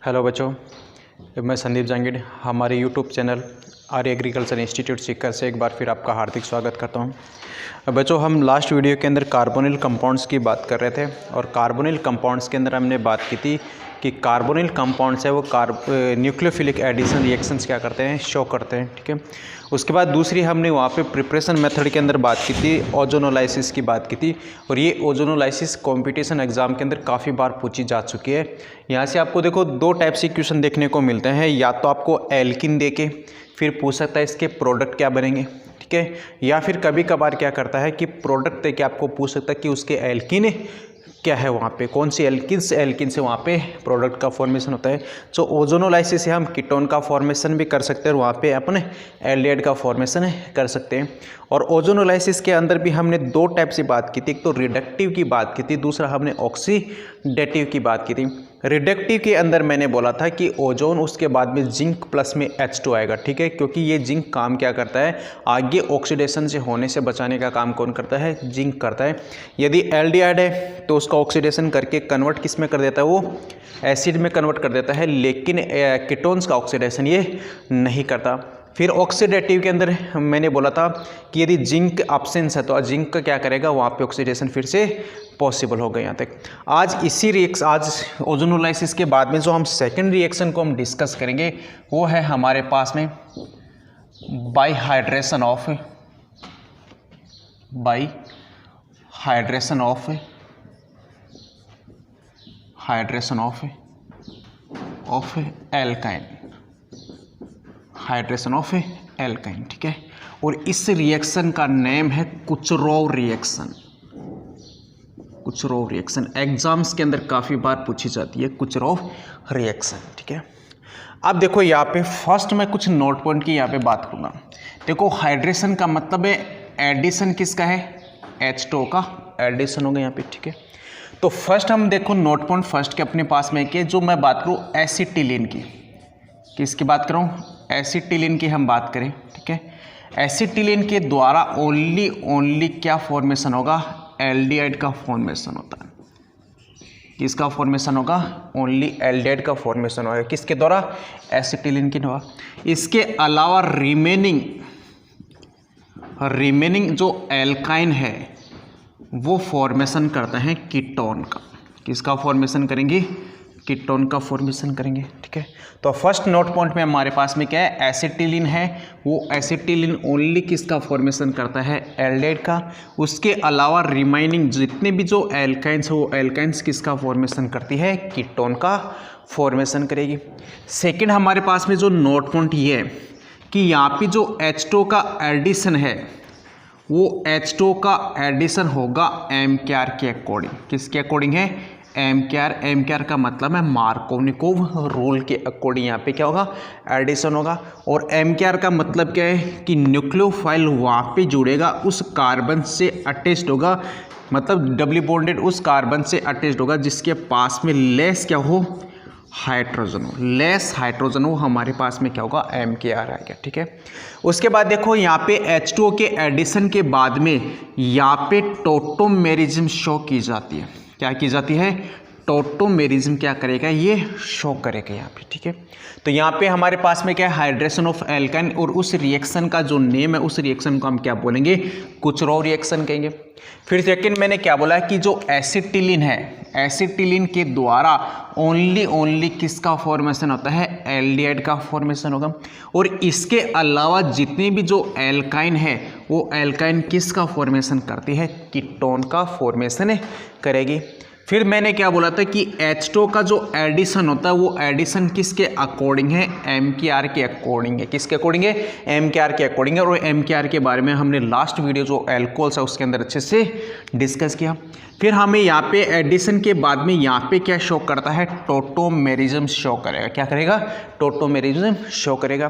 Hello बच्चों, मैं संदीप जांगिड़ हमारे यूट्यूब चैनल आर्य एग्रीकल्चर इंस्टीट्यूट सीकर से एक बार फिर आपका हार्दिक स्वागत करता हूं। बच्चों, हम लास्ट वीडियो के अंदर कार्बोनिल कंपाउंड्स की बात कर रहे थे और कार्बोनिल कंपाउंड्स के अंदर हमने बात की थी कि कार्बोनिल कंपाउंड्स है वो न्यूक्लियोफिलिक एडिशन रिएक्शंस क्या करते हैं, शो करते हैं। ठीक है, उसके बाद दूसरी हमने वहाँ पे प्रिपरेशन मेथड के अंदर बात की थी, ओजोनोलाइसिस की बात की थी। और ये ओजोनोलाइसिस कंपटीशन एग्जाम के अंदर काफ़ी बार पूछी जा चुकी है। यहाँ से आपको देखो दो टाइप से क्वेश्चन देखने को मिलते हैं, या तो आपको एल्किन दे के फिर पूछ सकता है इसके प्रोडक्ट क्या बनेंगे, ठीक है, या फिर कभी कभार क्या करता है कि प्रोडक्ट दे के आपको पूछ सकता है कि उसके एल्किन क्या है, वहाँ पे कौन सी एल्किन से वहाँ पे प्रोडक्ट का फॉर्मेशन होता है। तो ओजोनोलाइसिस से हम कीटोन का फॉर्मेशन भी कर सकते हैं और वहाँ पे अपने एल्डिहाइड का फॉर्मेशन कर सकते हैं। और ओजोनोलाइसिस के अंदर भी हमने दो टाइप से बात की थी, एक तो रिडक्टिव की बात की थी, दूसरा हमने ऑक्सीडेटिव की बात की थी। रिडक्टिव के अंदर मैंने बोला था कि ओजोन उसके बाद में जिंक प्लस में H2 आएगा, ठीक है, क्योंकि ये जिंक काम क्या करता है, आगे ऑक्सीडेशन से होने से बचाने का काम कौन करता है, जिंक करता है। यदि एल्डिहाइड है तो उसका ऑक्सीडेशन करके कन्वर्ट किस में कर देता है, वो एसिड में कन्वर्ट कर देता है, लेकिन कीटोन्स का ऑक्सीडेशन ये नहीं करता। फिर ऑक्सीडेटिव के अंदर मैंने बोला था कि यदि जिंक एब्सेंस है तो जिंक का क्या करेगा, वहाँ पे ऑक्सीडेशन फिर से पॉसिबल होगा। यहाँ तक आज ओजोनोलाइसिस के बाद में जो हम सेकंड रिएक्शन को हम डिस्कस करेंगे वो है हमारे पास में बाइहाइड्रेशन ऑफ एल्काइन, ठीक है। और इस रिएक्शन का नेम है कुचरोव रिएक्शन। एग्जाम्स के अंदर काफ़ी बार पूछी जाती है कुचरोव रिएक्शन, ठीक है। अब देखो यहाँ पे फर्स्ट मैं कुछ नोट पॉइंट की यहाँ पे बात करूँगा। देखो, हाइड्रेशन का मतलब है एडिशन किसका है, H2 का एडिशन होगा यहाँ पे, ठीक है। तो फर्स्ट हम देखो नोट पॉइंट फर्स्ट के अपने पास में कि जो मैं बात करूँ एसिटिलीन की, किसकी बात करूँ, एसिटिलीन की हम बात करें, ठीक है। एसिटिलीन के द्वारा ओनली क्या फॉर्मेशन होगा, एल्डिहाइड का फॉर्मेशन होता है। किसका फॉर्मेशन होगा, ओनली एल्डिहाइड का फॉर्मेशन होगा, किसके द्वारा, एसिटिलीन के द्वारा। इसके अलावा रिमेनिंग जो एल्काइन है वो फॉर्मेशन करते हैं कीटोन का। किसका फॉर्मेशन करेंगे, कीटोन का फॉर्मेशन करेंगे, ठीक है। तो फर्स्ट नोट पॉइंट में हमारे पास में क्या है, एसिटिलीन है, वो एसिटिलीन ओनली किसका फॉर्मेशन करता है, एल्डिहाइड का। उसके अलावा रिमाइनिंग जितने भी जो एल्काइंस है वो एल्काइंस किसका फॉर्मेशन करती है, कीटोन का फॉर्मेशन करेगी। सेकेंड हमारे पास में जो नोट पॉइंट ये है कि यहाँ पे जो H2 का एडिशन है वो H2 का एडिशन होगा एमकेआर के अकॉर्डिंग। किसके अकॉर्डिंग है, एमकेआर का मतलब है मार्कोनिकोव रूल के अकॉर्डिंग यहाँ पे क्या होगा, एडिशन होगा। और एमकेआर का मतलब क्या है कि न्यूक्लियोफाइल वहाँ पे जुड़ेगा, उस कार्बन से अटैच्ड होगा, मतलब डबली बॉन्डेड उस कार्बन से अटैच्ड होगा जिसके पास में लेस क्या हो, लेस हाइड्रोजन हो, हमारे पास में क्या होगा, एमकेआर आएगा, ठीक है। उसके बाद देखो यहाँ पे H2O के एडिशन के बाद में यहाँ पे टोटोमेरिज्म शो की जाती है। क्या की जाती है, टोटोमेरिज्म क्या करेगा, ये शो करेगा यहाँ पे, ठीक है। तो यहाँ पे हमारे पास में क्या है, हाइड्रेशन ऑफ एल्काइन, और उस रिएक्शन का जो नेम है उस रिएक्शन को हम क्या बोलेंगे, कुचरोव रिएक्शन कहेंगे। फिर सेकंड मैंने क्या बोला कि जो एसिटिलीन है, एसिटिलीन के द्वारा ओनली किसका फॉर्मेशन होता है, एल्डिहाइड का फॉर्मेशन होगा। और इसके अलावा जितने भी जो एल्काइन है वो एल्काइन किसका फॉर्मेशन करती है, कीटोन का फॉर्मेशन करेगी। फिर मैंने क्या बोला था कि H2 का जो एडिशन होता है वो एडिशन किसके अकॉर्डिंग है, एमकेआर के अकॉर्डिंग है। किसके अकॉर्डिंग है, एमकेआर के अकॉर्डिंग है। और एमकेआर के बारे में हमने लास्ट वीडियो जो एल्कोहल्स है उसके अंदर अच्छे से डिस्कस किया। फिर हमें यहाँ पे एडिशन के बाद में यहाँ पे क्या शो करता है, टोटोमेरिज्म शो करेगा। क्या करेगा, टोटोमेरिज्म शो करेगा।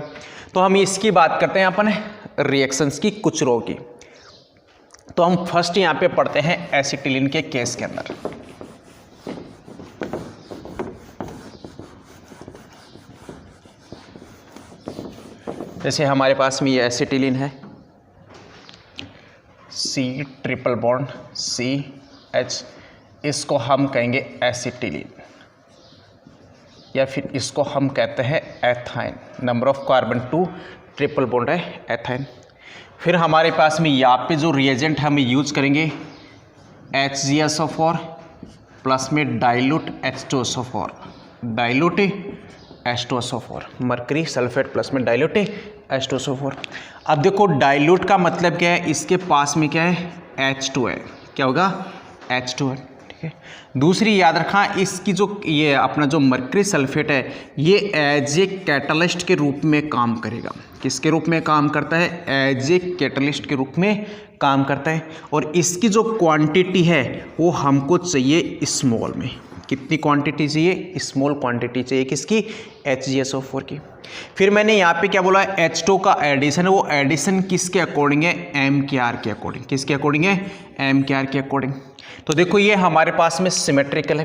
तो हम इसकी बात करते हैं अपन रिएक्शंस की, कुचरोव की। तो हम फर्स्ट यहाँ पे पढ़ते हैं एसिटिलीन के केस के अंदर। जैसे हमारे पास में ये एसिटिलीन है, C ट्रिपल बॉन्ड CH, इसको हम कहेंगे एसिटिलीन। या फिर इसको हम कहते हैं ethyne. Number of carbon 2 triple bond है एथाइन। फिर हमारे पास में यहाँ पे जो रिएजेंट हम यूज करेंगे HgSO4 प्लस में dilute H2SO4, dilute H2SO4, mercury sulphate plus में डाइल्यूट H2SO4। अब देखो डाइल्यूट का मतलब क्या है, इसके पास में क्या है H2 है, क्या होगा H2 है, ठीक है। दूसरी याद रखना, इसकी जो ये अपना जो मरकरी सल्फेट है ये एज ए कैटलिस्ट के रूप में काम करेगा। किसके रूप में काम करता है, एज ए कैटलिस्ट के रूप में काम करता है। और इसकी जो क्वांटिटी है वो हमको चाहिए स्मॉल में। कितनी क्वांटिटी चाहिए, स्मॉल क्वांटिटी चाहिए किसकी, HgSO4 की। फिर मैंने यहाँ पे क्या बोला, H2 का एडिशन है, वो एडिशन किसके अकॉर्डिंग है, MKR के अकॉर्डिंग। किसके अकॉर्डिंग है, MKR के अकॉर्डिंग। तो देखो ये हमारे पास में सिमेट्रिकल है,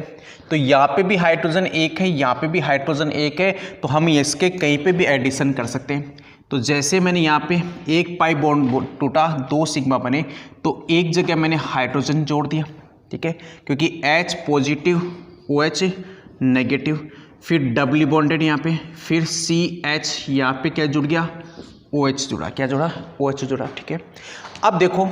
तो यहाँ पे भी हाइड्रोजन एक है, यहाँ पे भी हाइड्रोजन एक है, तो हम इसके कहीं पे भी एडिशन कर सकते हैं। तो जैसे मैंने यहाँ पे एक पाई बॉन्ड टूटा, 2 सिग्मा बने, तो एक जगह मैंने हाइड्रोजन जोड़ दिया, ठीक है, क्योंकि H पॉजिटिव OH नेगेटिव, फिर डबली बॉन्डेड यहाँ पे, फिर CH यहाँ पे क्या जुड़ गया, OH जुड़ा, क्या जुड़ा, OH जुड़ा, ठीक है। अब देखो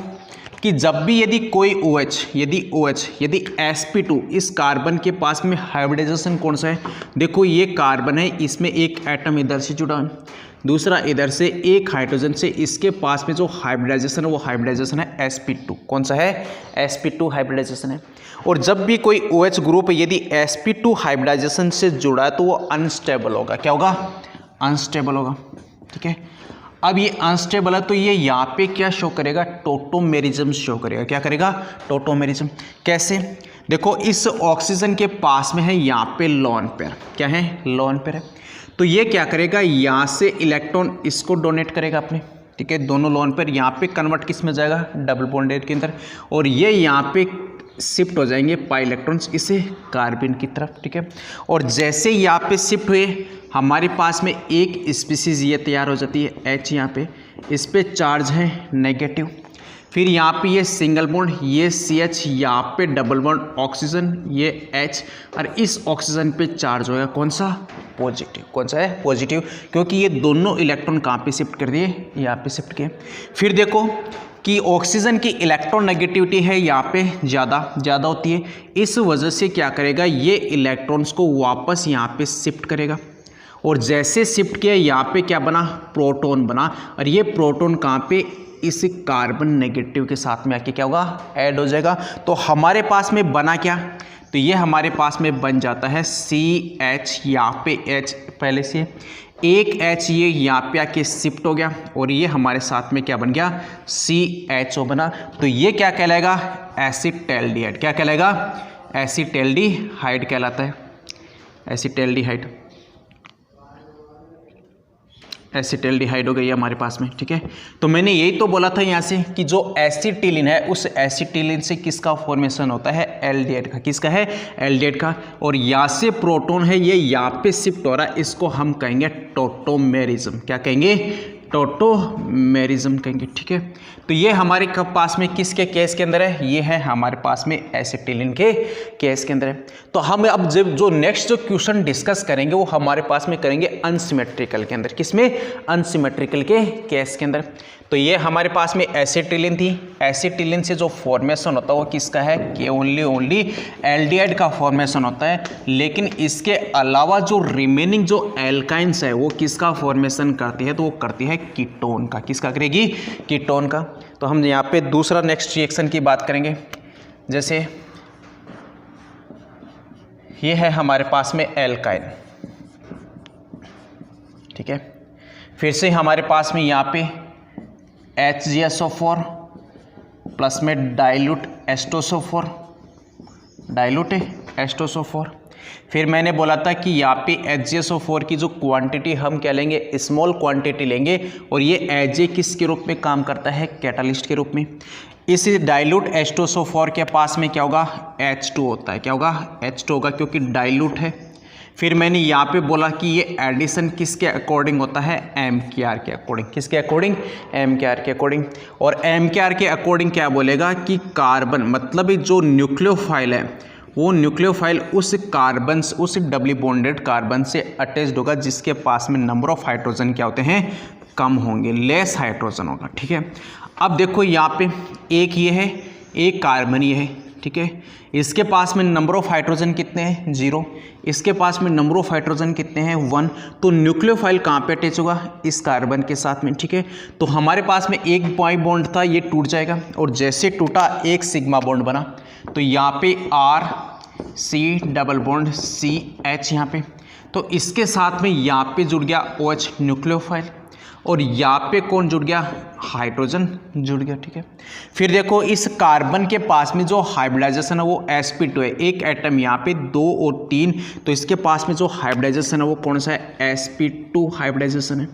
कि जब भी यदि कोई OH, यदि sp2, इस कार्बन के पास में हाइब्रिडाइजेशन कौन सा है, देखो ये कार्बन है, इसमें एक एटम इधर से जुड़ा है, दूसरा इधर से, एक हाइड्रोजन से, इसके पास में जो हाइब्रिडाइजेशन है वो हाइब्रिडाइजेशन है sp2। कौन सा है, sp2 हाइब्रिडाइजेशन है। और जब भी कोई OH ग्रुप यदि sp2 हाइब्रिडाइजेशन से जुड़ा है तो वो अनस्टेबल होगा, क्या होगा, अनस्टेबल होगा, ठीक है। अब ये अनस्टेबल है तो ये यहाँ पे क्या शो करेगा, टोटोमेरिज्म शो करेगा, क्या करेगा, टोटोमेरिज्म। कैसे, देखो इस ऑक्सीजन के पास में है यहाँ पे लोन पेयर, क्या है, लोन पेयर है, तो ये क्या करेगा, यहाँ से इलेक्ट्रॉन इसको डोनेट करेगा अपने, ठीक है, दोनों लोन पेयर यहाँ पे कन्वर्ट किस में जाएगा, डबल बॉन्डेड के अंदर, और ये यहाँ पे शिफ्ट हो जाएंगे पाई इलेक्ट्रॉन्स इसे कार्बन की तरफ, ठीक है। और जैसे यहाँ पे शिफ्ट हुए हमारे पास में एक स्पीसीज ये तैयार हो जाती है H, यहाँ पे इस पे चार्ज है नेगेटिव, फिर यहाँ पे ये सिंगल बॉन्ड, ये CH, यहाँ पे डबल बॉन्ड ऑक्सीजन, ये H, और इस ऑक्सीजन पे चार्ज होगा कौन सा, पॉजिटिव। कौन सा है, पॉजिटिव, क्योंकि ये दोनों इलेक्ट्रॉन कहाँ पे शिफ्ट कर दिए, यहाँ पे शिफ्ट किए। फिर देखो कि ऑक्सीजन की इलेक्ट्रॉन नेगेटिविटी है यहाँ पे ज़्यादा होती है, इस वजह से क्या करेगा, ये इलेक्ट्रॉन्स को वापस यहाँ पे शिफ्ट करेगा, और जैसे शिफ्ट किया यहाँ पे क्या बना, प्रोटॉन बना, और ये प्रोटॉन कहाँ पे, इस कार्बन नेगेटिव के साथ में आके क्या होगा, ऐड हो जाएगा। तो हमारे पास में बना क्या, तो ये हमारे पास में बन जाता है CH, यहाँ पे H पहले से, एक H ये यहाँ पे आके शिफ्ट हो गया, और ये हमारे साथ में क्या बन गया, CHO बना। तो ये क्या कहलाएगा, एसिटाल्डिहाइड, क्या कहलाएगा, एसिटाल्डिहाइड कहलाता है, एसिटाल्डिहाइड, एसिटाल्डिहाइड हो गई है हमारे पास में, ठीक है। तो मैंने यही तो बोला था यहाँ से कि जो एसिटिलीन है उस एसिटिलीन से किसका फॉर्मेशन होता है, एल्डिहाइड का। किसका है, एल्डिहाइड का। और यहाँ से प्रोटॉन है ये यहाँ पे शिफ्ट हो रहा है, इसको हम कहेंगे टोटोमेरिज्म। क्या कहेंगे, टोटोमेरिज्म कहेंगे, ठीक है। तो ये हमारे पास में किसके केस के अंदर है, ये है हमारे पास में एसिटिलीन के केस के अंदर है। तो हम अब जब जो नेक्स्ट जो क्वेश्चन डिस्कस करेंगे वो हमारे पास में करेंगे अनसिमेट्रिकल के अंदर। किसमें, अनसिमेट्रिकल के केस के अंदर। तो ये हमारे पास में एसिटिलीन थी, एसिटिलीन से जो फॉर्मेशन होता है वो किसका है, कि ओनली एल्डिहाइड का फॉर्मेशन होता है। लेकिन इसके अलावा जो रिमेनिंग जो एल्काइंस है वो किसका फॉर्मेशन करती है, तो वो करती है कीटोन का। किसका करेगी, कीटोन का। तो हम यहाँ पे दूसरा नेक्स्ट रिएक्शन की बात करेंगे। जैसे ये है हमारे पास में एल्काइन, ठीक है। फिर से हमारे पास में यहाँ पे HgSO4 प्लस में डाइल्यूट H2SO4, डाइल्यूट H2SO4। फिर मैंने बोला था कि यहाँ पे HgSO4 की जो क्वांटिटी हम क्या लेंगे, स्मॉल क्वांटिटी लेंगे, और ये एज ए किसके रूप में काम करता है, कैटालिस्ट के रूप में। इस डाइल्यूट H2SO4 के पास में क्या होगा, H2 होता है। क्या होगा, H2 होगा, क्योंकि डाइल्यूट है। फिर मैंने यहाँ पे बोला कि ये एडिशन किसके अकॉर्डिंग होता है, MKR के अकॉर्डिंग। किसके अकॉर्डिंग, MKR के अकॉर्डिंग। और MKR के अकॉर्डिंग क्या बोलेगा कि कार्बन मतलब जो न्यूक्लियोफाइल है वो न्यूक्लियोफाइल उस कार्बन उस डबली बॉन्डेड कार्बन से अटैच्ड होगा जिसके पास में नंबर ऑफ हाइड्रोजन क्या होते हैं, कम होंगे, लेस हाइड्रोजन होगा। ठीक है, अब देखो यहाँ पे एक ये है, एक कार्बन ये है। ठीक है, इसके पास में नंबर ऑफ हाइड्रोजन कितने हैं, 0, इसके पास में नंबर ऑफ हाइड्रोजन कितने हैं, 1। तो न्यूक्लियोफाइल कहाँ पे अटैच होगा, इस कार्बन के साथ में। ठीक है, तो हमारे पास में एक पाई बॉन्ड था, ये टूट जाएगा और जैसे टूटा एक सिग्मा बॉन्ड बना, तो यहाँ पे R C double bond CH यहाँ पे, तो इसके साथ में यहाँ पे जुड़ गया OH न्यूक्लियोफाइल और यहाँ पे कौन जुड़ गया, हाइड्रोजन जुड़ गया। ठीक है, फिर देखो इस कार्बन के पास में जो हाइब्रिडाइजेशन है वो sp2 है, एक एटम यहाँ पे 2 और 3, तो इसके पास में जो हाइब्रिडाइजेशन है वो कौन सा है, sp2 हाइब्रिडाइजेशन है।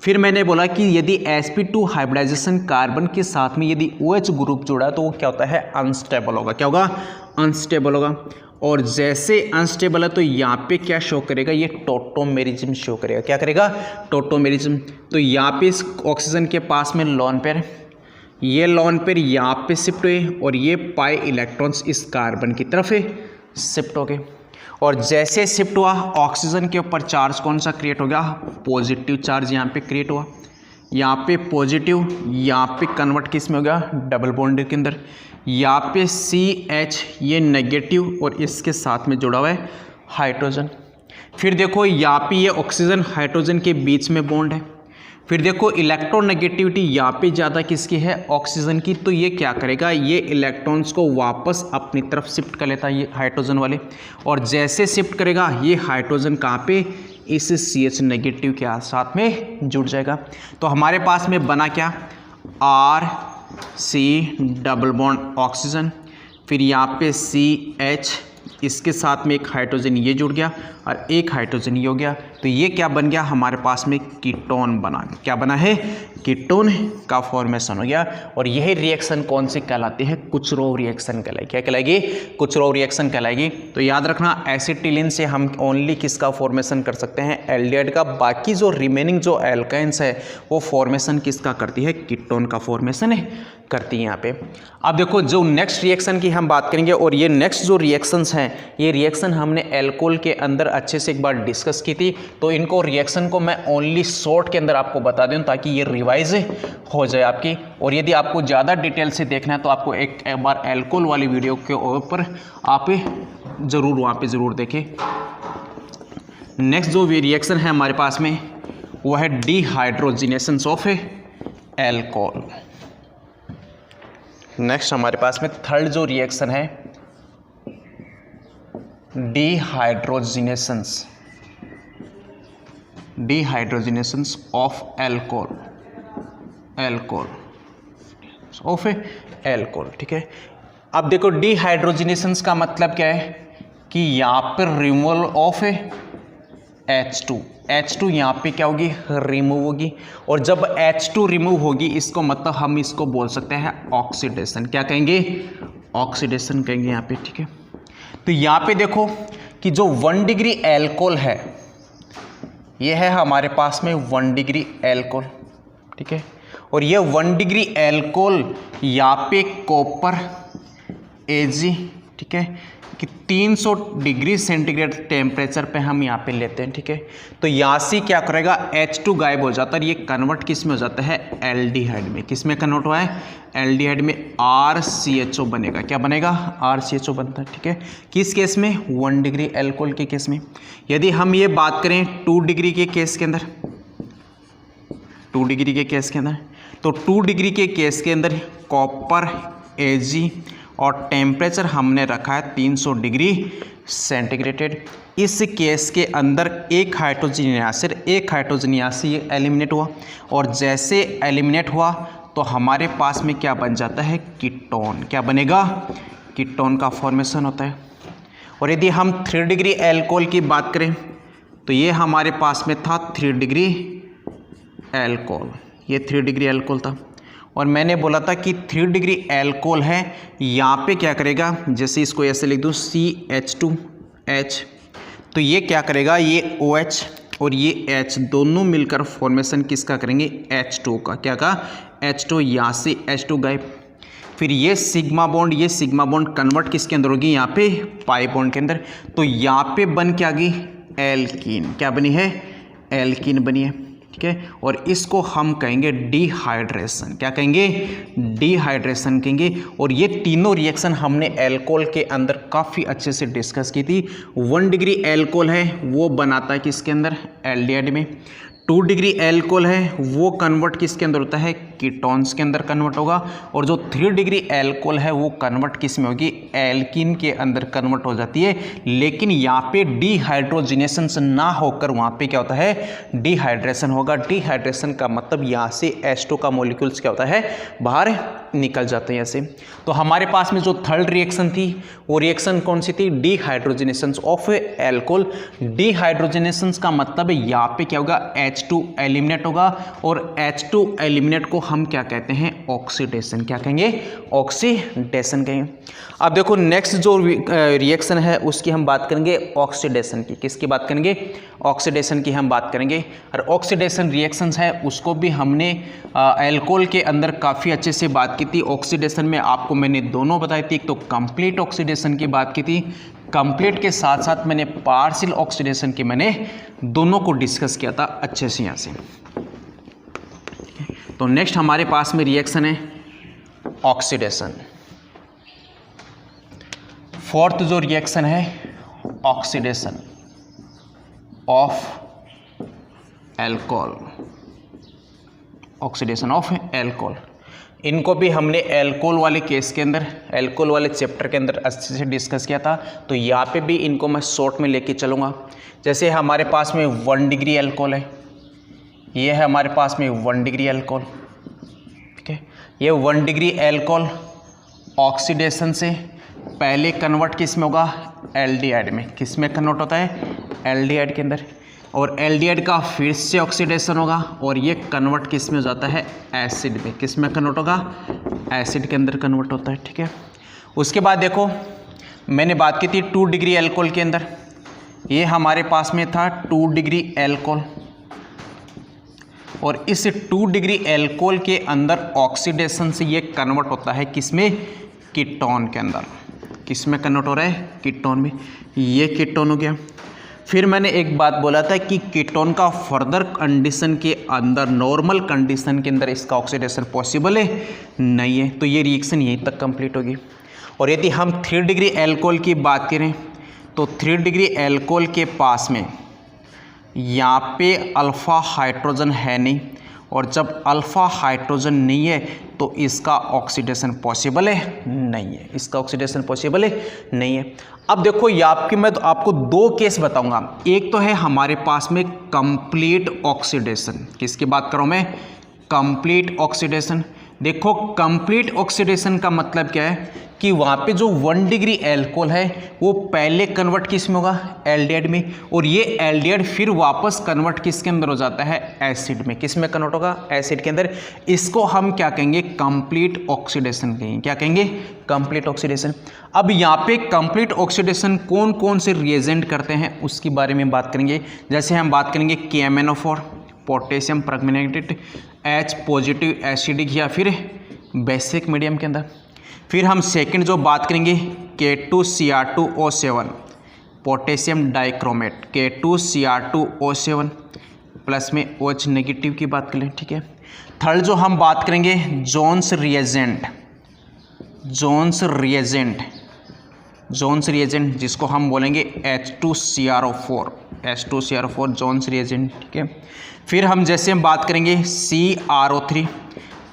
फिर मैंने बोला कि यदि sp2 हाइब्रिडाइजेशन कार्बन के साथ में यदि OH ग्रुप जुड़ा तो वो क्या होता है, अनस्टेबल होगा। क्या होगा, अनस्टेबल होगा। और जैसे अनस्टेबल है तो यहाँ पे क्या शो करेगा, ये टोटोमेरिज्म शो करेगा। क्या करेगा, टोटोमेरिज्म। तो यहाँ पे इस ऑक्सीजन के पास में लोन पेयर, ये लोन पेयर यहाँ पे शिफ्ट हुए और ये पाई इलेक्ट्रॉन्स इस कार्बन की तरफ शिफ्ट हो गए। और जैसे शिफ्ट हुआ ऑक्सीजन के ऊपर चार्ज कौन सा क्रिएट हो गया, पॉजिटिव चार्ज यहाँ पे क्रिएट हुआ। यहाँ पे पॉजिटिव, यहाँ पे कन्वर्ट किस में हो गया, डबल बॉन्ड के अंदर। यहाँ पे CH ये नेगेटिव और इसके साथ में जुड़ा हुआ है हाइड्रोजन। फिर देखो यहाँ पे ये ऑक्सीजन हाइड्रोजन के बीच में बॉन्ड है। फिर देखो इलेक्ट्रोनेगेटिविटी यहाँ पे ज़्यादा किसकी है, ऑक्सीजन की, तो ये क्या करेगा, ये इलेक्ट्रॉन्स को वापस अपनी तरफ शिफ्ट कर लेता है, ये हाइड्रोजन वाले। और जैसे शिफ्ट करेगा ये हाइड्रोजन कहाँ पे, इस CH नेगेटिव के साथ में जुड़ जाएगा। तो हमारे पास में बना क्या, R C double bond oxygen, फिर यहाँ पे CH, इसके साथ में एक हाइड्रोजन ये जुड़ गया और एक हाइड्रोजन ये हो गया। तो ये क्या बन गया, हमारे पास में कीटोन बना। क्या बना है, कीटोन का फॉर्मेशन हो गया। और यही रिएक्शन कौन सी कहलाती है, कुचरोव रिएक्शन कहलाएगी। क्या कहलाएगी, कुचरोव रिएक्शन कहलाएगी। तो याद रखना एसिटिलीन से हम ओनली किसका फॉर्मेशन कर सकते हैं, एल्डिहाइड का। बाकी जो रिमेनिंग जो एल्काइंस है वो फॉर्मेशन किसका करती है, कीटोन का फॉर्मेशन करती है यहाँ पे। अब देखो जो नेक्स्ट रिएक्शन की हम बात करेंगे, और ये नेक्स्ट जो रिएक्शंस हैं, ये रिएक्शन हमने एल्कोहल के अंदर अच्छे से एक बार डिस्कस की थी। तो इनको रिएक्शन को मैं ओनली शॉर्ट के अंदर आपको बता दूं ताकि ये रिवाइज हो जाए आपकी। और यदि आपको ज़्यादा डिटेल से देखना है तो आपको एक बार एल्कोहल वाली वीडियो के ऊपर आप ज़रूर वहाँ पे ज़रूर देखें। नेक्स्ट जो रिएक्शन है हमारे पास में वो है डिहाइड्रोजिनेशन ऑफ एल्कोहल। नेक्स्ट हमारे पास में थर्ड जो रिएक्शन है डिहाइड्रोजिनेशंस ऑफ एल्कोहल ऑफ एल्कोहल। ठीक है, अब देखो डिहाइड्रोजिनेशंस का मतलब क्या है कि यहाँ पर रिमूवल ऑफ H2 यहाँ पे क्या होगी, रिमूव होगी। और जब H2 रिमूव होगी इसको मतलब हम इसको बोल सकते हैं ऑक्सीडेशन। क्या कहेंगे, ऑक्सीडेशन कहेंगे यहाँ पे। ठीक है, तो यहाँ पे देखो कि जो 1 डिग्री एल्कोहल है, ये है हमारे पास में 1 डिग्री एल्कोहल। ठीक है, और ये 1 डिग्री एल्कोहल यहाँ पे कॉपर Ag, ठीक है, कि 300 डिग्री सेंटीग्रेड टेम्परेचर पे हम यहाँ पे लेते हैं। ठीक है, तो यहाँ से क्या करेगा, H2 गायब हो जाता है और ये कन्वर्ट किस में हो जाता है, एल्डिहाइड में। किस में कन्वर्ट हुआ है, एल्डिहाइड में। RCHO बनेगा। क्या बनेगा, RCHO बनता है। ठीक है, किस केस में, 1 डिग्री एल्कोहल के केस में। यदि हम ये बात करें 2 डिग्री के केस के अंदर, 2 डिग्री के केस के अंदर, तो 2 डिग्री के केस के अंदर कॉपर Ag और टेम्परेचर हमने रखा है 300 डिग्री सेंटीग्रेड। इस केस के अंदर एक हाइड्रोजन यहाँ से ये एलिमिनेट हुआ, और जैसे एलिमिनेट हुआ तो हमारे पास में क्या बन जाता है, कीटोन। क्या बनेगा, कीटोन का फॉर्मेशन होता है। और यदि हम 3 डिग्री एल्कोहल की बात करें तो ये हमारे पास में था 3 डिग्री एल्कोहल, ये 3 डिग्री एल्कोहल था। और मैंने बोला था कि 3 डिग्री एल्कोहल है, यहाँ पे क्या करेगा, जैसे इसको ऐसे लिख दूँ CH2H, तो ये क्या करेगा, ये OH और ये H दोनों मिलकर फॉर्मेशन किसका करेंगे, H2 का। क्या कहा, H2, यहाँ से H2 गायब। फिर ये सिग्मा बॉन्ड कन्वर्ट किसके अंदर होगी, यहाँ पे पाई बॉन्ड के अंदर। तो यहाँ पे बन के आ गई एल्कीन, क्या बनी है, एल्कीन बनी है, ठीक है। और इसको हम कहेंगे डिहाइड्रेशन, क्या कहेंगे, डिहाइड्रेशन कहेंगे। और ये तीनों रिएक्शन हमने एल्कोहल के अंदर काफ़ी अच्छे से डिस्कस की थी। 1 डिग्री एल्कोहल है वो बनाता है किसके अंदर, एल्डिहाइड में। 2 डिग्री एल्कोहल है वो कन्वर्ट किसके अंदर होता है, कीटोन्स के अंदर कन्वर्ट होगा। और जो 3 डिग्री एल्कोहल है वो कन्वर्ट किस में होगी, एल्कीन के अंदर कन्वर्ट हो जाती है। लेकिन यहाँ पे डिहाइड्रोजिनेशन ना होकर वहाँ पे क्या होता है, डिहाइड्रेशन होगा। डिहाइड्रेशन का मतलब यहाँ से H2 का मॉलिक्यूल्स क्या होता है, बाहर निकल जाते हैं ऐसे। तो हमारे पास में जो थर्ड रिएक्शन थी वो रिएक्शन कौन सी थी, डिहाइड्रोजिनेशन ऑफ एल्कोहल। डिहाइड्रोजिनेशन का मतलब है यहाँ पे क्या होगा, H2 एलिमिनेट होगा। और H2 एलिमिनेट को हम क्या कहते हैं, ऑक्सीडेशन, क्या कहेंगे, ऑक्सीडेशन कहेंगे। अब देखो नेक्स्ट जो रिएक्शन है उसकी हम बात करेंगे ऑक्सीडेशन की। किसकी बात करेंगे, ऑक्सीडेशन की हम बात करेंगे। और ऑक्सीडेशन रिएक्शंस है उसको भी हमने एल्कोहल के अंदर काफ़ी अच्छे से बात की थी। ऑक्सीडेशन में आपको मैंने दोनों बताई थी, एक तो कंप्लीट ऑक्सीडेशन की बात की थी, कंप्लीट के साथ साथ मैंने पार्शियल ऑक्सीडेशन की मैंने दोनों को डिस्कस किया था अच्छे से यहाँ से। तो नेक्स्ट हमारे पास में रिएक्शन है ऑक्सीडेशन। फोर्थ जो रिएक्शन है oxidation of alcohol, oxidation of alcohol. इनको भी हमने एल्कोहल वाले केस के अंदर, एल्कोहल वाले चैप्टर के अंदर अच्छे से डिस्कस किया था। तो यहाँ पे भी इनको मैं शॉर्ट में लेके चलूँगा। जैसे हमारे पास में 1 डिग्री एल्कोहल है, ये है हमारे पास में 1 डिग्री एल्कोहल, ठीक है। ये 1 डिग्री एल्कोहल ऑक्सीडेशन से पहले कन्वर्ट किस में होगा, एल्डिहाइड में। किस में कन्वर्ट होता है, एल्डिहाइड के अंदर। और एल्डिहाइड का फिर से ऑक्सीडेशन होगा और ये कन्वर्ट किस में हो जाता है, एसिड में। किस में कन्वर्ट होगा, एसिड के अंदर कन्वर्ट होता है, ठीक है। उसके बाद देखो मैंने बात की थी 2 डिग्री एल्कोहल के अंदर, ये हमारे पास में था 2 डिग्री एल्कोहल। और इस 2 डिग्री एल्कोहल के अंदर ऑक्सीडेशन से ये कन्वर्ट होता है किस में, कीटोन के अंदर। किस में कन्वर्ट हो रहा है, कीटोन में। ये कीटोन हो गया। फिर मैंने एक बात बोला था कि कीटोन का फर्दर कंडीशन के अंदर, नॉर्मल कंडीशन के अंदर इसका ऑक्सीडेशन पॉसिबल है, नहीं है। तो ये रिएक्शन यहीं तक कंप्लीट होगी। और यदि हम 3 डिग्री एल्कोहल की बात करें तो 3 डिग्री एल्कोहल के पास में यहाँ पे अल्फ़ा हाइड्रोजन है नहीं, और जब अल्फ़ा हाइड्रोजन नहीं है तो इसका ऑक्सीडेशन पॉसिबल है, नहीं है। इसका ऑक्सीडेशन पॉसिबल है, नहीं है। अब देखो मैं तो आपको 2 केस बताऊंगा। एक तो है हमारे पास में कंप्लीट ऑक्सीडेशन। किसकी बात करूं मैं, कंप्लीट ऑक्सीडेशन। देखो कंप्लीट ऑक्सीडेशन का मतलब क्या है कि वहाँ पे जो 1 डिग्री एल्कोहल है वो पहले कन्वर्ट किस में होगा, एल्डिहाइड में। और ये एल्डिहाइड फिर वापस कन्वर्ट किसके अंदर हो जाता है, एसिड में। किस में कन्वर्ट होगा, एसिड के अंदर। इसको हम क्या कहेंगे, कंप्लीट ऑक्सीडेशन कहेंगे। क्या कहेंगे, कंप्लीट ऑक्सीडेशन। अब यहाँ पे कंप्लीट ऑक्सीडेशन कौन कौन से रिएजेंट करते हैं उसके बारे में बात करेंगे। जैसे हम बात करेंगे KMnO4, potassium permanganate, H positive acidic या फिर बेसिक मीडियम के अंदर। फिर हम सेकंड जो बात करेंगे K2Cr2O7, potassium dichromate, K2Cr2O7 plus में OH नेगेटिव की बात करें, ठीक है। थर्ड जो हम बात करेंगे जोन्स रिएजेंट, जोन्स रिएजेंट जिसको हम बोलेंगे H2CrO4 जोन्स रिएजेंट, ठीक है। फिर हम जैसे हम बात करेंगे CrO3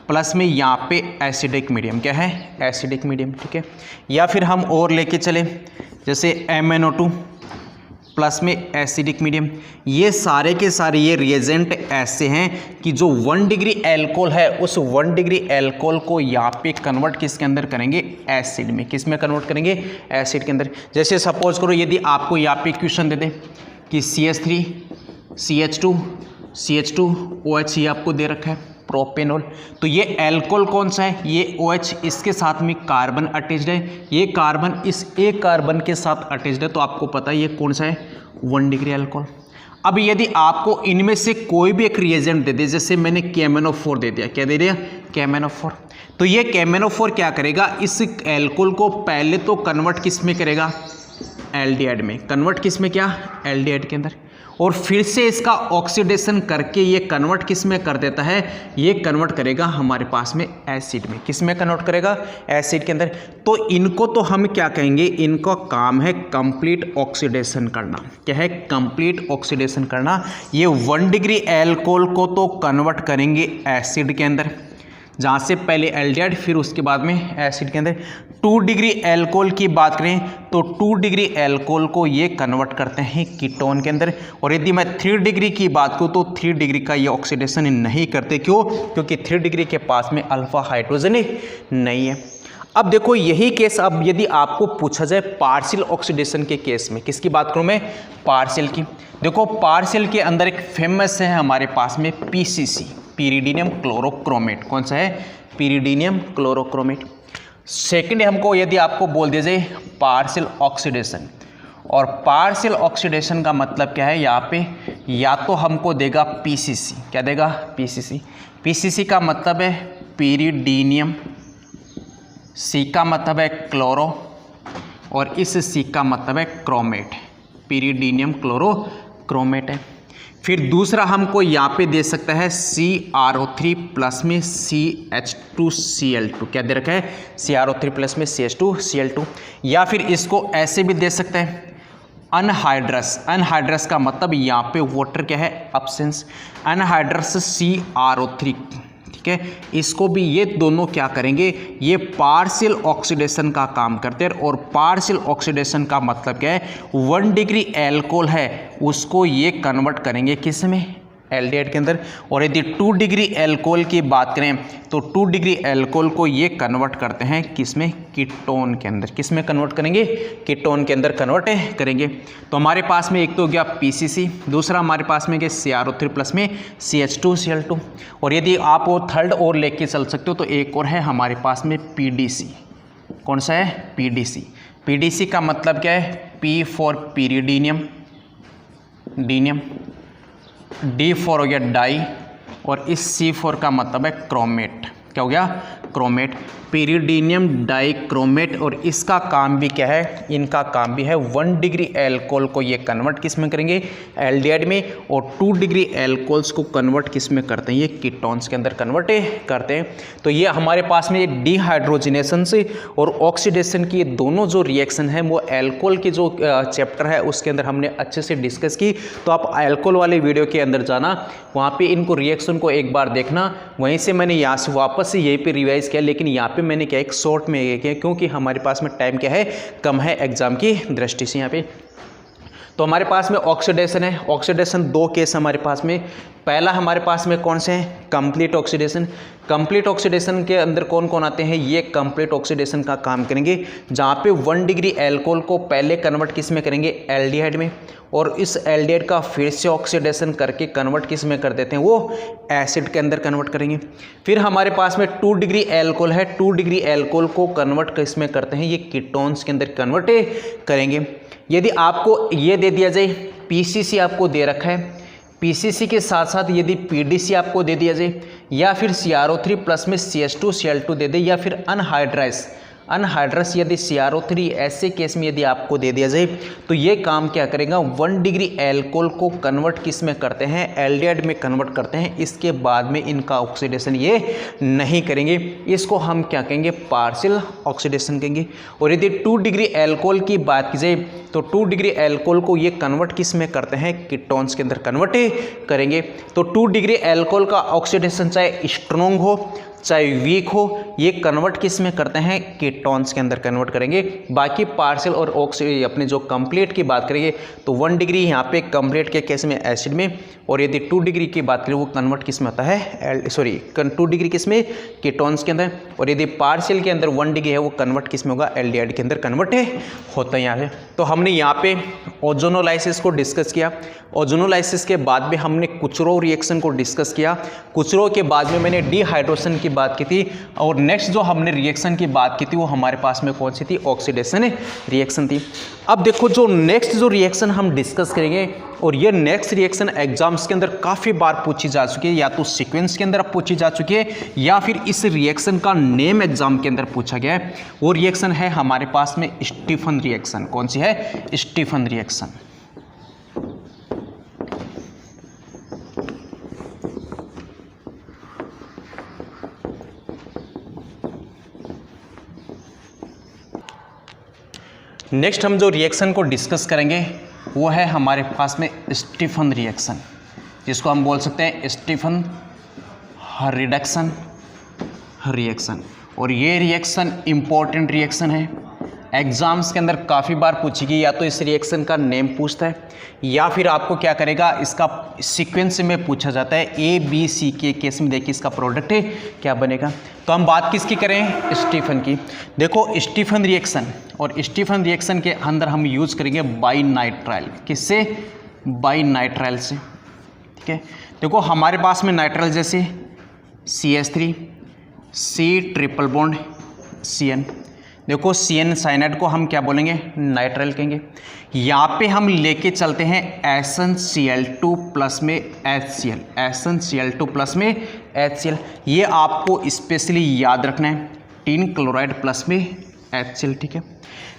प्लस में यहाँ पे एसिडिक मीडियम, क्या है, एसिडिक मीडियम, ठीक है। या फिर हम और लेके चले जैसे MnO2 प्लस में एसिडिक मीडियम। ये सारे के सारे ये रिएजेंट ऐसे हैं कि जो 1 डिग्री एल्कोहल है उस 1 डिग्री एल्कोहल को यहाँ पे कन्वर्ट किसके अंदर करेंगे, एसिड में। किस में कन्वर्ट करेंगे, एसिड के अंदर। जैसे सपोज करो यदि आपको यहाँ पे क्वेश्चन दे दे कि CH3 CH2 OH ये आपको दे रखा है, प्रोपेनॉल। तो ये एल्कोहल कौन सा है, ये OH, इसके साथ में कार्बन अटैच्ड है, ये कार्बन इस एक कार्बन के साथ अटैच्ड है। तो आपको पता है ये कौन सा है, 1 डिग्री एल्कोहल। अब यदि आपको इनमें से कोई भी एक रिएजेंट दे दे, जैसे मैंने KMnO4 दे दिया, क्या दे दिया, KMnO4, तो ये KMnO4 क्या करेगा, इस एल्कोहल को पहले तो कन्वर्ट किस में करेगा, एल्डिहाइड में, कन्वर्ट किस में, क्या, एल्डिहाइड के अंदर, और फिर से इसका ऑक्सीडेशन करके ये कन्वर्ट किस में कर देता है, ये कन्वर्ट करेगा हमारे पास में एसिड में, किस में कन्वर्ट करेगा, एसिड के अंदर। तो इनको तो हम क्या कहेंगे, इनका काम है कंप्लीट ऑक्सीडेशन करना। क्या है, कंप्लीट ऑक्सीडेशन करना। ये 1 डिग्री एल्कोहल को तो कन्वर्ट करेंगे एसिड के अंदर, जहाँ से पहले एल्डिहाइड फिर उसके बाद में एसिड के अंदर। 2 डिग्री एल्कोहल की बात करें तो 2 डिग्री एल्कोहल को ये कन्वर्ट करते हैं कीटोन के अंदर। और यदि मैं 3 डिग्री की बात करूँ तो 3 डिग्री का ये ऑक्सीडेशन नहीं करते, क्यों, क्योंकि 3 डिग्री के पास में अल्फा हाइड्रोजन नहीं है। अब देखो यही केस, अब यदि आपको पूछा जाए पार्शियल ऑक्सीडेशन के केस में, किसकी बात करूँ मैं, पार्शियल की। देखो पार्शियल के अंदर एक फेमस है हमारे पास में PCC, पिरिडीनियम क्लोरोक्रोमेट। कौन सा है, पिरिडीनियम क्लोरोक्रोमेट। सेकंड हमको यदि आपको बोल दिया जाए पार्शियल ऑक्सीडेशन, और पार्शियल ऑक्सीडेशन का मतलब क्या है, यहाँ पे या तो हमको देगा PCC, क्या देगा, PCC। PCC का मतलब है पिरिडीनियम, C का मतलब है क्लोरो, और इस C का मतलब है क्रोमेट, पिरिडीनियम क्लोरोक्रोमेट है। फिर दूसरा हमको यहाँ पे दे सकता है CrO3 प्लस में CH2Cl2, क्या दे रखा है, CrO3 प्लस में CH2Cl2। या फिर इसको ऐसे भी दे सकते हैं अनहाइड्रस। अनहाइड्रस का मतलब यहाँ पे वाटर क्या है, अब्सेंस, अनहाइड्रस CrO3, ठीक है। इसको भी ये दोनों क्या करेंगे, ये पार्शियल ऑक्सीडेशन का काम करते हैं। और पार्शियल ऑक्सीडेशन का मतलब क्या है, 1 डिग्री एल्कोहल है उसको ये कन्वर्ट करेंगे किस में, एल्डिहाइड के अंदर। और यदि 2 डिग्री एल्कोहल की बात करें तो 2 डिग्री एल्कोहल को ये कन्वर्ट करते हैं किस में, कीटोन के अंदर। किस में कन्वर्ट करेंगे, कीटोन के अंदर कन्वर्ट करेंगे। तो हमारे पास में एक तो हो गया PCC, दूसरा हमारे पास में CrO3 प्लस में CH2Cl2। और यदि आप वो थर्ड और लेके चल सकते हो तो एक और है हमारे पास में PDC। कौन सा है, PDC। PDC का मतलब क्या है, P फॉर पिरिडीनियम, डीनियम, D फॉर हो गया डाई, और इस C4 का मतलब है क्रोमेट। क्या हो गया, क्रोमेट, पिरिडीनियम डाई क्रोमेट। और इसका काम भी क्या है, इनका काम भी है 1 डिग्री एल्कोहल को ये कन्वर्ट किस में करेंगे, एल्डिहाइड में, और 2 डिग्री एल्कोहल्स को कन्वर्ट किस में करते हैं, ये कीटोन्स के अंदर कन्वर्ट करते हैं। तो ये हमारे पास में डिहाइड्रोजिनेशन से और ऑक्सीडेशन की दोनों जो रिएक्शन है वो एल्कोहल की जो चैप्टर है उसके अंदर हमने अच्छे से डिस्कस की। तो आप एल्कोहल वाले वीडियो के अंदर जाना, वहाँ पे इनको रिएक्शन को एक बार देखना। वहीं से मैंने यहाँ से वापस से यहीं पे रिवाइज किया, लेकिन यहाँ पे मैंने क्या एक शॉर्ट में किया, क्योंकि हमारे पास में टाइम क्या है, कम है एग्जाम की दृष्टि से यहाँ पे। तो हमारे पास में ऑक्सीडेशन है, ऑक्सीडेशन 2 केस हमारे पास में। पहला हमारे पास में कौन से हैं, कंप्लीट ऑक्सीडेशन। कंप्लीट ऑक्सीडेशन के अंदर कौन कौन आते हैं, ये कंप्लीट ऑक्सीडेशन का काम करेंगे, जहाँ पे 1 डिग्री एल्कोहल को पहले कन्वर्ट किस में करेंगे, एल्डिहाइड में, और इस एल्डिहाइड का फिर से ऑक्सीडेशन करके कन्वर्ट किस में कर देते हैं, वो एसिड के अंदर कन्वर्ट करेंगे। फिर हमारे पास में 2 डिग्री एल्कोहल है, 2 डिग्री एल्कोहल को कन्वर्ट किस में करते हैं, ये कीटोन्स के अंदर कन्वर्ट करेंगे। यदि आपको ये दे दिया जाए PCC आपको दे रखा है, PCC के साथ साथ यदि PDC आपको दे दिया जाए, या फिर CrO3 प्लस में CH2Cl2 दे दे, या फिर अनहाइड्रस यदि CrO3, ऐसे केस में यदि आपको दे दिया जाए तो ये काम क्या करेगा, 1 डिग्री एल्कोहल को कन्वर्ट किस में करते हैं, एल्डिहाइड में कन्वर्ट करते हैं। इसके बाद में इनका ऑक्सीडेशन ये नहीं करेंगे, इसको हम क्या कहेंगे, पार्शियल ऑक्सीडेशन कहेंगे। और यदि 2 डिग्री एल्कोहल की बात की जाए तो 2 डिग्री एल्कोहल को ये कन्वर्ट किस में करते हैं, कीटोन्स के अंदर कन्वर्ट करेंगे। तो 2 डिग्री एल्कोहल का ऑक्सीडेशन चाहे स्ट्रॉन्ग हो चाहे वीक हो, ये कन्वर्ट किस में करते हैं, कीटोन्स के अंदर कन्वर्ट करेंगे। बाकी पार्शियल और अपने जो कंप्लीट की बात करेंगे तो 1 डिग्री यहाँ पे कंप्लीट के केस में एसिड में, और यदि 2 डिग्री की बात करें वो कन्वर्ट किस में होता है, 2 डिग्री किस में, कीटोन्स के अंदर। और यदि पार्शियल के अंदर 1 डिग्री है वो कन्वर्ट किस में होगा, एल्डिहाइड के अंदर कन्वर्ट होता है यहाँ पे। तो हमने यहाँ पे ओजोनोलाइसिस को डिस्कस किया। ओजोनोलाइसिस के बाद में हमने कुचरो रिएक्शन को डिस्कस किया। कुचरो के बाद में मैंने डिहाइड्रेशन की बात की थी, और नेक्स्ट जो हमने रिएक्शन की बात की थी वो हमारे पास में कौन सी थी, ऑक्सीडेशन रिएक्शन थी। अब देखो जो नेक्स्ट जो रिएक्शन हम डिस्कस करेंगे, और ये नेक्स्ट रिएक्शन एग्जाम्स के अंदर काफ़ी बार पूछी जा चुकी है, या तो सीक्वेंस के अंदर पूछी जा चुकी है या फिर इस रिएक्शन का नेम एग्जाम के अंदर पूछा गया है। वो रिएक्शन है हमारे पास में स्टीफन रिएक्शन। कौन सी है, स्टीफन रिएक्शन। नेक्स्ट हम जो रिएक्शन को डिस्कस करेंगे वो है हमारे पास में स्टीफन रिएक्शन, जिसको हम बोल सकते हैं स्टीफन रिडक्शन रिएक्शन। और ये रिएक्शन इंपॉर्टेंट रिएक्शन है, एग्जाम्स के अंदर काफ़ी बार पूछी गई। या तो इस रिएक्शन का नेम पूछता है या फिर आपको क्या करेगा, इसका सीक्वेंस में पूछा जाता है। ए बी सी के केस में देखिए इसका प्रोडक्ट है क्या बनेगा। तो हम बात किसकी करें, स्टीफन की। देखो स्टीफन रिएक्शन, और स्टीफन रिएक्शन के अंदर हम यूज करेंगे बाइनाइट्राइल। किससे, बाइनाइट्राइल से। ठीक है, देखो हमारे पास में नाइट्राइल जैसे CH3 C triple bond CN। देखो CN साइनाइड को हम क्या बोलेंगे, नाइट्राइल कहेंगे। यहाँ पे हम लेके चलते हैं SnCl2 प्लस में HCl, SnCl2 प्लस में HCl। ये आपको स्पेशली याद रखना है, टिन क्लोराइड प्लस में HCl। ठीक है,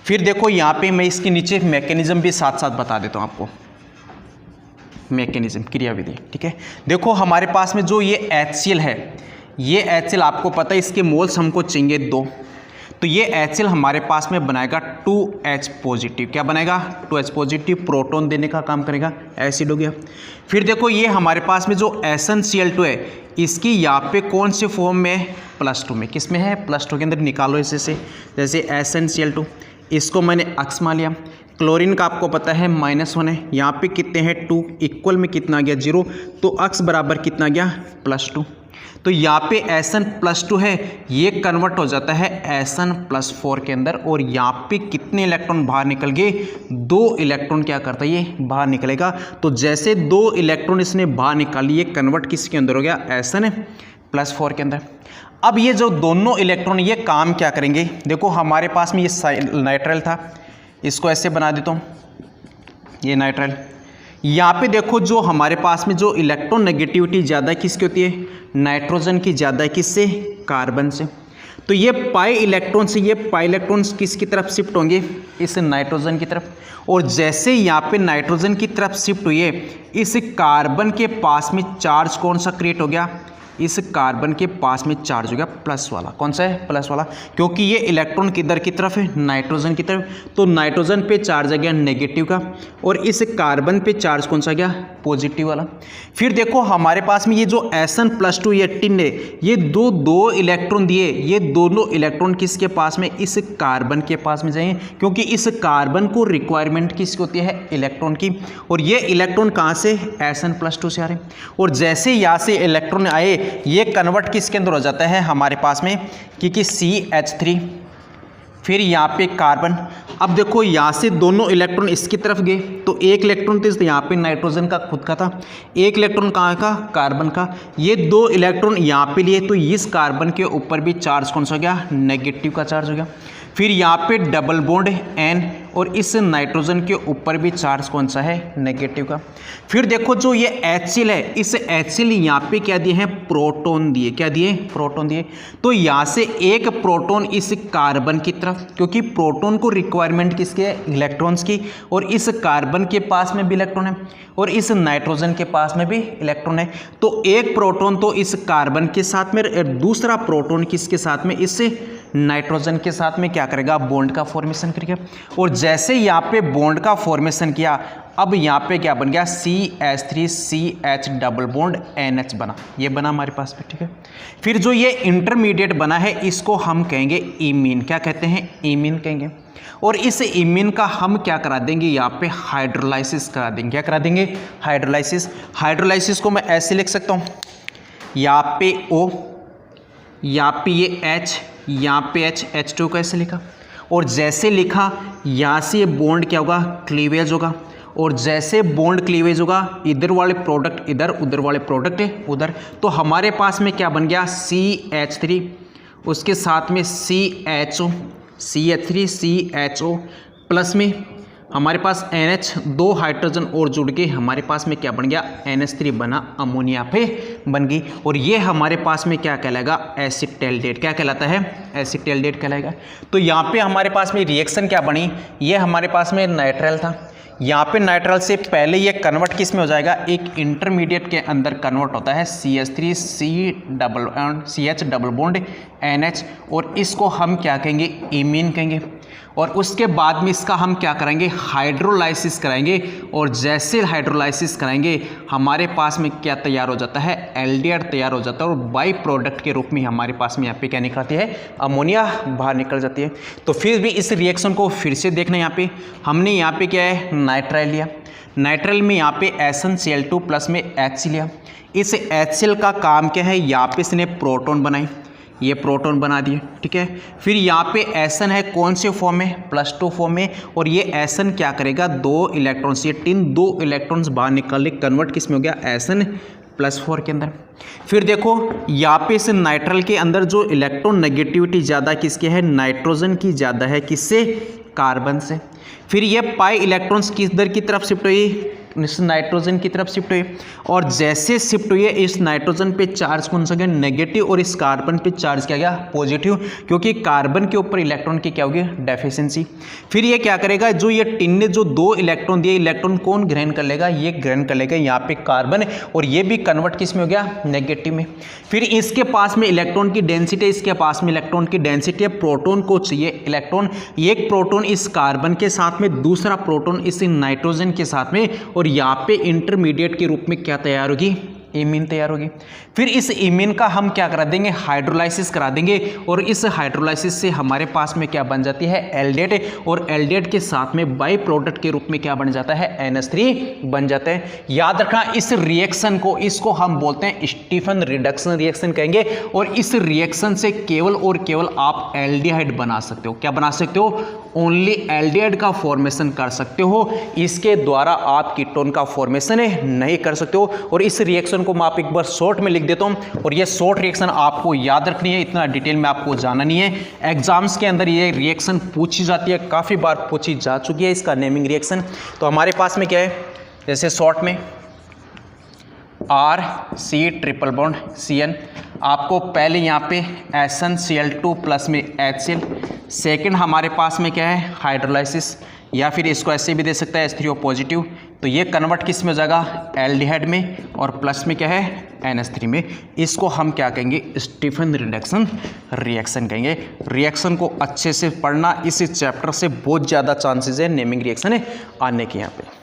फिर देखो यहाँ पे मैं इसके नीचे मैकेनिज्म भी साथ साथ बता देता हूँ आपको, मैकेनिज्म, क्रियाविधि। ठीक है, देखो हमारे पास में जो ये HCl है, ये HCl आपको पता है इसके मोल्स हमको चाहिए 2, तो ये HCl हमारे पास में बनाएगा 2H पॉजिटिव। क्या बनाएगा, 2H पॉजिटिव, प्रोटॉन देने का काम करेगा, एसिड हो गया। फिर देखो ये हमारे पास में जो SnCl2 है, इसकी यहाँ पे कौन से फॉर्म में है, +2 में। किस में है, +2 के अंदर निकालो इसे से, जैसे SnCl2, इसको मैंने अक्स मान लिया। क्लोरीन का आपको पता है -1 है, यहाँ पे कितने हैं 2, इक्वल में कितना आ गया 0, तो अक्स बराबर कितना आ गया +2। तो यहाँ पे Sn+2 है, ये कन्वर्ट हो जाता है Sn+4 के अंदर, और यहाँ पे कितने इलेक्ट्रॉन बाहर निकल गए, 2 इलेक्ट्रॉन क्या करता है, ये बाहर निकलेगा। तो जैसे 2 इलेक्ट्रॉन इसने बाहर निकाली, ये कन्वर्ट किसके अंदर हो गया, Sn+4 के अंदर। अब ये जो दोनों इलेक्ट्रॉन ये काम क्या करेंगे, देखो हमारे पास में ये नाइट्राइल था, इसको ऐसे बना देता हूँ, ये नाइट्राइल। यहाँ पे देखो जो हमारे पास में जो इलेक्ट्रॉन नेगेटिविटी ज़्यादा किसकी होती है, नाइट्रोजन की ज़्यादा है, किससे, कार्बन से। तो ये पाई इलेक्ट्रॉन से ये पाई इलेक्ट्रॉन्स किसकी तरफ शिफ्ट होंगे, इस नाइट्रोजन की तरफ। और जैसे यहाँ पे नाइट्रोजन की तरफ शिफ्ट हुई है, इस कार्बन के पास में चार्ज कौन सा क्रिएट हो गया, इस कार्बन के पास में चार्ज हो गया प्लस वाला। कौन सा है, प्लस वाला, क्योंकि ये इलेक्ट्रॉन किधर की तरफ है, नाइट्रोजन की तरफ। तो नाइट्रोजन पे चार्ज आ गया नेगेटिव का, और इस कार्बन पे चार्ज कौन सा आ गया, पॉजिटिव वाला। फिर देखो हमारे पास में ये जो Sn+2 ये टिन है, ये दो इलेक्ट्रॉन दिए, ये दोनों इलेक्ट्रॉन किसके पास में, इस कार्बन के पास में जाएंगे, क्योंकि इस कार्बन को रिक्वायरमेंट किसकी होती है, इलेक्ट्रॉन की। और ये इलेक्ट्रॉन कहाँ से, Sn+2 से आ रहे हैं। और जैसे यहाँ से इलेक्ट्रॉन आए, ये कन्वर्ट किसके अंदर हो जाता है हमारे पास में, क्योंकि CH3, फिर यहाँ पे कार्बन। अब देखो यहाँ से दोनों इलेक्ट्रॉन इसकी तरफ गए, तो एक इलेक्ट्रॉन तो यहाँ पे नाइट्रोजन का खुद का था, एक इलेक्ट्रॉन कहाँ का, कार्बन का। ये 2 इलेक्ट्रॉन यहाँ पे लिए, तो इस कार्बन के ऊपर भी चार्ज कौन सा हो गया, नेगेटिव का चार्ज हो गया। फिर यहाँ पे डबल बॉन्ड N, और इस नाइट्रोजन के ऊपर भी चार्ज कौन सा है, नेगेटिव का। फिर देखो जो ये HCl है, इस HCl यहाँ पे क्या दिए हैं, प्रोटॉन दिए। क्या दिए, प्रोटॉन दिए। तो यहाँ से एक प्रोटॉन इस कार्बन की तरफ, क्योंकि प्रोटॉन को रिक्वायरमेंट किसके है, इलेक्ट्रॉन्स की। और इस कार्बन के पास में भी इलेक्ट्रॉन है, और इस नाइट्रोजन के पास में भी इलेक्ट्रॉन है। तो एक प्रोटॉन तो इस कार्बन के साथ में, दूसरा प्रोटॉन किसके साथ में, इस नाइट्रोजन के साथ में क्या करेगा, बॉन्ड का फॉर्मेशन करेगा। और जैसे यहाँ पे बॉन्ड का फॉर्मेशन किया, अब यहाँ पे क्या बन गया, CH3CH डबल बॉन्ड NH बना, ये बना हमारे पास में। ठीक है, फिर जो ये इंटरमीडिएट बना है, इसको हम कहेंगे इमीन। क्या कहते हैं, इमीन कहेंगे। और इस इमीन का हम क्या करा देंगे, यहाँ पे हाइड्रोलाइसिस करा देंगे। क्या करा देंगे, हाइड्रोलाइसिस। हाइड्रोलाइसिस को मैं ऐसे लिख सकता हूँ, यहाँ पे O, यहाँ पे ये H, यहाँ पे H2 को ऐसे लिखा। और जैसे लिखा, यहाँ से ये बॉन्ड क्या होगा, क्लीवेज होगा। और जैसे बॉन्ड क्लीवेज होगा इधर वाले प्रोडक्ट इधर, उधर वाले प्रोडक्ट उधर, तो हमारे पास में क्या बन गया CH3, उसके साथ में CHO, CH3 CHO प्लस में हमारे पास NH, 2 हाइड्रोजन और जुड़ के हमारे पास में क्या बन गया NH3 बना, अमोनिया पे बन गई। और ये हमारे पास में क्या कहलाएगा एसिटाल्डेट, क्या कहलाता है एसिटाल्डेट कहलाएगा। तो यहाँ पे हमारे पास में रिएक्शन क्या बनी, ये हमारे पास में नाइट्राइल था, यहाँ पे नाइट्राइल से पहले ये कन्वर्ट किस में हो जाएगा, एक इंटरमीडिएट के अंदर कन्वर्ट होता है CH3 CH double bond NH, और इसको हम क्या कहेंगे इमीन कहेंगे। और उसके बाद में इसका हम क्या करेंगे हाइड्रोलाइसिस कराएंगे, और जैसे हाइड्रोलाइसिस कराएंगे हमारे पास में क्या तैयार हो जाता है एल्डिहाइड तैयार हो जाता है, और बाई प्रोडक्ट के रूप में हमारे पास में यहाँ पे क्या निकलती है अमोनिया बाहर निकल जाती है। तो फिर भी इस रिएक्शन को फिर से देखना, यहाँ पे हमने यहाँ पे क्या है नाइट्राइल लिया, नाइट्राइल में यहाँ पे SnCl2 प्लस में HC लिया। इस HCl का काम क्या है, यहाँ पे इसने प्रोटॉन बनाई, ये प्रोटॉन बना दिए, ठीक है। फिर यहाँ पे Sn है कौन से फॉर्म में, +2 फॉर्म में, और ये Sn क्या करेगा 2 इलेक्ट्रॉन्स, ये 2 इलेक्ट्रॉन्स बाहर निकाल कन्वर्ट किस में हो गया Sn+4 के अंदर। फिर देखो यहाँ पे इस नाइट्राइल के अंदर जो इलेक्ट्रॉन नेगेटिविटी ज़्यादा किसके है, नाइट्रोजन की ज़्यादा है, किससे कार्बन से। फिर ये पाई इलेक्ट्रॉन्स किधर की तरफ शिफ्ट हुई, इस नाइट्रोजन की तरफ शिफ्ट हुई, और जैसे शिफ्ट हुई इस नाइट्रोजन पे चार्ज कौन सा गया नेगेटिव, और इस कार्बन पे चार्ज क्या गया पॉजिटिव, क्योंकि कार्बन के ऊपर इलेक्ट्रॉन की क्या होगी डेफिशिएंसी। फिर ये क्या करेगा, जो ये टिन ने जो 2 इलेक्ट्रॉन दिए, इलेक्ट्रॉन कौन ग्रहण कर लेगा, ये ग्रहण कर लेगा यहाँ पे कार्बन, और ये भी कन्वर्ट किस में हो गया नेगेटिव में। फिर इसके पास में इलेक्ट्रॉन की डेंसिटी, इसके पास में इलेक्ट्रॉन की डेंसिटी है, प्रोटोन को चाहिए इलेक्ट्रॉन, एक प्रोटोन इस कार्बन के साथ में, दूसरा प्रोटोन इस नाइट्रोजन के साथ में, और यहाँ पे इंटरमीडिएट के रूप में क्या तैयार होगी इमीन तैयार होगी। फिर इस इमीन का हम क्या करा देंगे हाइड्रोलाइसिस करा देंगे, और इस हाइड्रोलाइसिस से हमारे पास में क्या बन जाती है एल्डिहाइड, और एल्डिहाइड के साथ में बाई प्रोडक्ट के रूप में क्या बन जाता है NH3 बन जाता है। याद रखना इस रिएक्शन को, इसको हम बोलते हैं स्टीफन रिडक्शन रिएक्शन कहेंगे, और इस रिएक्शन से केवल और केवल आप एल्डिहाइड बना सकते हो। क्या बना सकते हो, ओनली एल्डिहाइड का फॉर्मेशन कर सकते हो, इसके द्वारा आप कीटोन का फॉर्मेशन नहीं कर सकते हो। और इस रिएक्शन को मैं आप एक बार शॉर्ट में लिख देता हूं, और ये शॉर्ट रिएक्शन आपको याद रखनी है, इतना डिटेल में आपको जाना नहीं है। एग्जाम्स के अंदर ये रिएक्शन पूछी जाती है, काफ़ी बार पूछी जा चुकी है इसका नेमिंग रिएक्शन। तो हमारे पास में क्या है, जैसे शॉर्ट में RC ट्रिपल बॉन्ड CN, आपको पहले यहाँ पे SnCl2 प्लस में HCl, सेकेंड हमारे पास में क्या है हाइड्रोलाइसिस, या फिर इसको ऐसे भी दे सकता है H3O पॉजिटिव, तो ये कन्वर्ट किस में हो जाएगा एल्डिहाइड में, और प्लस में क्या है NH3 में। इसको हम क्या कहेंगे स्टीफन रिडक्शन रिएक्शन कहेंगे। रिएक्शन को अच्छे से पढ़ना, इस चैप्टर से बहुत ज़्यादा चांसेस है नेमिंग रिएक्शन आने के यहाँ पे।